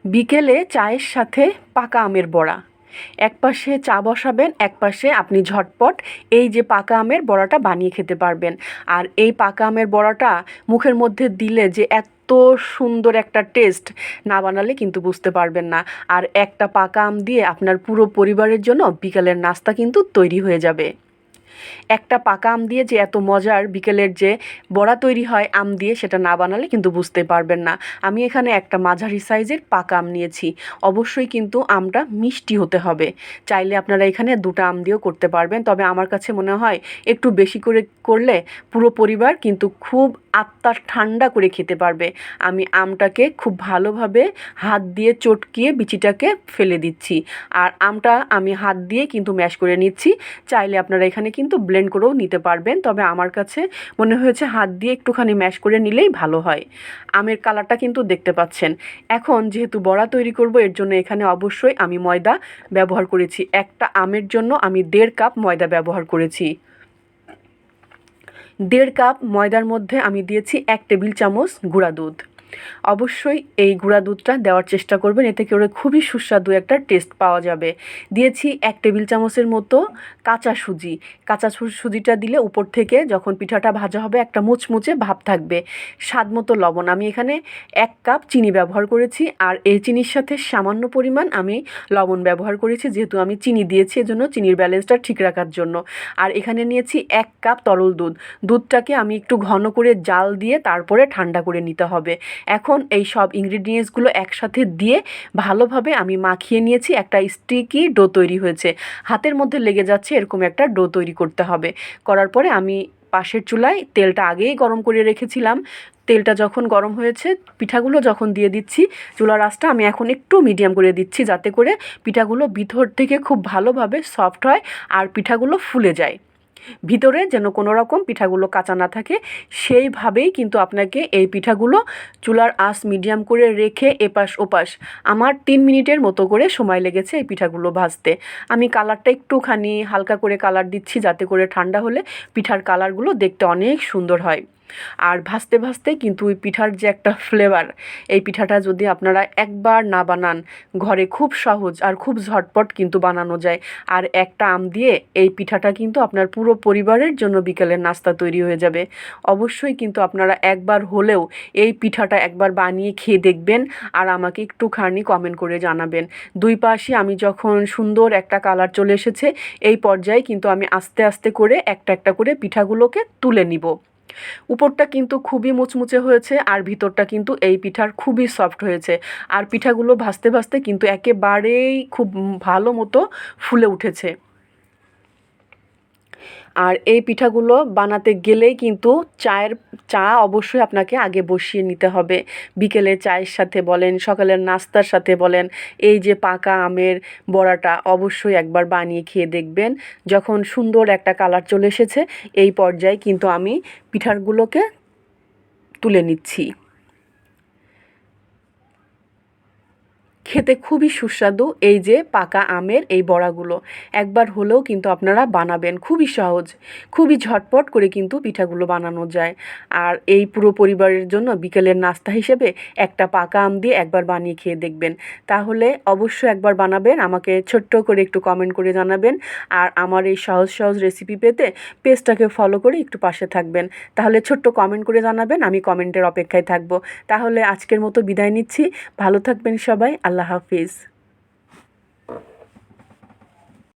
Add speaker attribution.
Speaker 1: বিকেলে চায়ের সাথে পাকা আমের বড়া। একপাশে চা বসাবেন, একপাশে আপনি ঝটপট এই যে পাকা আমের বড়াটা বানিয়ে খেতে পারবেন। আর এই পাকা আমের বড়াটা মুখের মধ্যে দিলে যে এত সুন্দর একটা টেস্ট, না বানালে কিন্তু বুঝতে পারবেন না। আর একটা পাকা আম দিয়ে আপনার পুরো পরিবারের জন্য বিকেলের নাস্তা কিন্তু তৈরি হয়ে যাবে। একটা পাকা আম দিয়ে যে এত মজার বিকেলের যে বড়া তৈরি হয় আম দিয়ে, সেটা না বানালে কিন্তু বুঝতে পারবেন না। আমি এখানে একটা মাঝারি সাইজের পাকা আম নিয়েছি। অবশ্যই কিন্তু আমটা মিষ্টি হতে হবে। চাইলে আপনারা এখানে 2টা আম দিয়েও করতে পারবেন, তবে আমার কাছে মনে হয় একটু বেশি করে করলে পুরো পরিবার কিন্তু খুব আত্মা ঠান্ডা করে খেতে পারবে। আমি আমটাকে খুব ভালোভাবে হাত দিয়ে চটকিয়ে বিচিটাকে ফেলে দিচ্ছি। আর আমটা আমি হাত দিয়ে কিন্তু ম্যাশ করে নিচ্ছি। চাইলে আপনারা এখানে কিন্তু ব্লেন্ড করেও নিতে পারবেন, তবে আমার কাছে মনে হয়েছে হাত দিয়ে একটুখানি ম্যাশ করে নিলেই ভালো হয়। আমের কালারটা কিন্তু দেখতে পাচ্ছেন। এখন যেহেতু বড়া তৈরি করব, এর জন্য এখানে অবশ্যই আমি ময়দা ব্যবহার করেছি। একটা আমের জন্য আমি 1.5 কাপ ময়দা ব্যবহার করেছি। 1.5 কাপ ময়দার মধ্যে আমি দিয়েছি 1 টেবিল চামচ গুঁড়া দুধ। অবশ্যই এই গুঁড়া দুধটা দেওয়ার চেষ্টা করবেন, এতে করে খুবই সুস্বাদু একটা টেস্ট পাওয়া যাবে। দিয়েছি 1 টেবিল চামচের মতো কাঁচা সুজি। কাঁচা সুজিটা দিলে উপর থেকে যখন পিঠাটা ভাজা হবে একটা মুচমুচে ভাব থাকবে। স্বাদ মতো লবণ, আমি এখানে 1 কাপ চিনি ব্যবহার করেছি। আর এই চিনির সাথে সামান্য পরিমাণ আমি লবণ ব্যবহার করেছি, যেহেতু আমি চিনি দিয়েছি এজন্য চিনির ব্যালেন্সটা ঠিক রাখার জন্য। আর এখানে নিয়েছি 1 কাপ তরল দুধ। দুধটাকে আমি একটু ঘন করে জাল দিয়ে তারপরে ঠান্ডা করে নিতে হবে। এখন এই সব ইনগ্রিডিয়েন্টসগুলো একসাথে দিয়ে ভালোভাবে আমি মাখিয়ে নিয়েছি। একটা স্টিকি ডো তৈরি হয়েছে, হাতের মধ্যে লেগে যাচ্ছে এরকম একটা ডো তৈরি করতে হবে। করার পরে আমি পাশের চুলায় তেলটা আগেই গরম করে রেখেছিলাম। তেলটা যখন গরম হয়েছে, পিঠাগুলো যখন দিয়ে দিচ্ছি, চুলার আঁচটা আমি এখন একটু মিডিয়াম করে দিচ্ছি, যাতে করে পিঠাগুলো ভিতর থেকে খুব ভালোভাবে সফট হয় আর পিঠাগুলো ফুলে যায়। ভিতরে যেন কোনো রকম পিঠাগুলো কাঁচা না থাকে, সেইভাবেই কিন্তু আপনাকে এই পিঠাগুলো চুলার আঁচ মিডিয়াম করে রেখে এপাশ ওপাশ আমার 3 মিনিটের মতো করে সময় লেগেছে এই পিঠাগুলো ভাজতে। আমি কালারটা একটুখানি হালকা করে কালার দিচ্ছি, যাতে করে ঠান্ডা হলে পিঠার কালারগুলো দেখতে অনেক সুন্দর হয়। আর ভাজতে ভাজতে কিন্তু ওই পিঠার যে একটা ফ্লেভার, এই পিঠাটা যদি আপনারা একবার না বানান, ঘরে খুব সহজ আর খুব ঝটপট কিন্তু বানানো যায়। আর একটা আম দিয়ে এই পিঠাটা কিন্তু আপনার পুরো পরিবারের জন্য বিকেলের নাস্তা তৈরি হয়ে যাবে। অবশ্যই কিন্তু আপনারা একবার হলেও এই পিঠাটা একবার বানিয়ে খেয়ে দেখবেন আর আমাকে একটুখানি কমেন্ট করে জানাবেন। দুই পাশে আমি যখন সুন্দর একটা কালার চলে এসেছে, এই পর্যায়ে কিন্তু আমি আস্তে আস্তে করে একটা একটা করে পিঠাগুলোকে তুলে নিব। উপরটা কিন্তু খুবই মুচমুচে হয়েছে আর ভিতরটা কিন্তু এই পিঠার খুবই সফট হয়েছে। আর পিঠাগুলো ভাজতে ভাজতে কিন্তু একেবারেই খুব ভালো মতো ফুলে উঠেছে। আর এই পিঠাগুলো বানাতে গেলেই কিন্তু চা অবশ্যই আপনাকে আগে বসিয়ে নিতে হবে। বিকেলে চায়ের সাথে বলেন, সকালের নাস্তার সাথে বলেন, এই যে পাকা আমের বড়াটা অবশ্যই একবার বানিয়ে খেয়ে দেখবেন। যখন সুন্দর একটা কালার চলে এসেছে, এই পর্যায়ে কিন্তু আমি পিঠাগুলোকে তুলে নিচ্ছি। খেতে খুবই সুস্বাদু এই যে পাকা আমের এই বড়াগুলো। একবার হলেও কিন্তু আপনারা বানাবেন, খুবই সহজ, খুবই ঝটপট করে কিন্তু পিঠাগুলো বানানো যায়। আর এই পুরো পরিবারের জন্য বিকেলের নাস্তা হিসেবে একটা পাকা আম দিয়ে একবার বানিয়ে খেয়ে দেখবেন। তাহলে অবশ্যই একবার বানাবেন, আমাকে ছোট্ট করে একটু কমেন্ট করে জানাবেন। আর আমার এই সহজ সহজ রেসিপি পেতে পেজটাকে ফলো করে একটু পাশে থাকবেন। তাহলে ছোট্ট কমেন্ট করে জানাবেন, আমি কমেন্টের অপেক্ষায় থাকবো। তাহলে আজকের মতো বিদায় নিচ্ছি। ভালো থাকবেন সবাই। আল্লাহ হাফিজ।